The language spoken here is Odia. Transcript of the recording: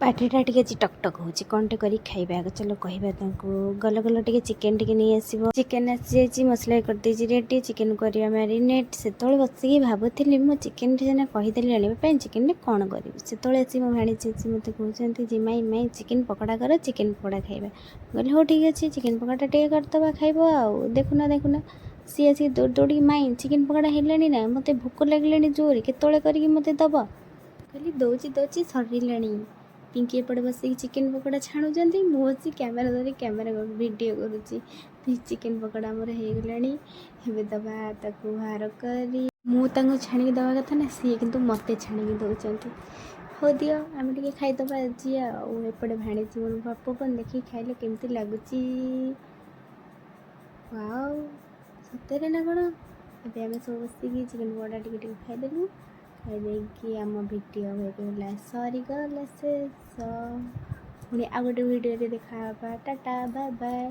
ପାଟିଟା ଟିକେ ଆଜି ଟକ୍ ଟକ୍ ହେଉଛି କ'ଣଟେ କରି ଖାଇବା ଚलो କହିବା ତାଙ୍କୁ ଗଲ ଗଲ ଟିକେ ଚିକେନ୍ ଟିକେ ନେଇ ଆସିବ। ଚିକେନ୍ ଆସିଯାଇଛି ମସଲା କରିଦେଇଛି ରେଡ଼ି ଚିକେନ୍ କରିବା ମ୍ୟାରିନେଟ୍। ସେତେବେଳେ ବସିକି ଭାବୁଥିଲି ମୁଁ ଚିକେନ୍ଟି ସିନା କହିଦେଲି ଆଣିବା ପାଇଁ ଚିକେନ୍ରେ କ'ଣ କରିବି। ସେତେବେଳେ ଆସି ମୋ ଭାଣିଜୀ ଆସି ମୋତେ କହୁଛନ୍ତି ଯେ ମାଇଁ ଚିକେନ୍ ପକୋଡ଼ା କର ଚିକେନ୍ ପକୋଡ଼ା ଖାଇବା। ମୁଁ କହିଲି ହଉ ଠିକ୍ ଅଛି ଚିକେନ୍ ପକୋଡ଼ା ଟିକେ କରିଦେବା ଖାଇବ ଆଉ। ଦେଖୁନା ସିଏ ଆସିକି ଦୌଡ଼ିକି ମାଇଁ ଚିକେନ୍ ପକୋଡ଼ା ହେଲାଣି ନା ମୋତେ ଭୋକ ଲାଗିଲାଣି ଜୋରେ କେତେବେଳେ କରିକି ମୋତେ ଦେବ। କହିଲି ଦଉଛି ସରିଲାଣି। ପିଙ୍କି ଏପଟେ ବସିକି ଚିକେନ୍ ପକୋଡ଼ା ଛାଣୁଛନ୍ତି ମୁଁ ବସି କ୍ୟାମେରା ଧରି ଭିଡ଼ିଓ କରୁଛି। ଚିକେନ୍ ପକୋଡ଼ା ଆମର ହେଇଗଲାଣି। ଏବେ ଦେବା ତାକୁ ବାହାର କରି। ମୁଁ ତାଙ୍କୁ ଛାଣିକି ଦେବା କଥା ନା ସିଏ କିନ୍ତୁ ମୋତେ ଛାଣିକି ଦେଉଛନ୍ତି। ହଉ ଦିଅ ଆମେ ଟିକେ ଖାଇଦେବା ଆଜି ଆଉ। ଏପଟେ ଭାଣିଜୀ ମୋର ବାପନ ଦେଖିକି ଖାଇଲେ କେମିତି ଲାଗୁଛି। ୱାଓ ସତରେ ନା କ'ଣ। ଏବେ ଆମେ ସବୁ ବସିକି ଚିକେନ୍ ପକୋଡ଼ା ଟିକେ ଖାଇଦେଲୁ। ଖାଇଦେଇକି ଆମ ଭିଡ଼ିଓ ହେଲା ସରିଗଲା ଶେଷ। ପୁଣି ଆଉ ଗୋଟେ ଭିଡ଼ିଓରେ ଦେଖା ହେବା। Tata bye bye.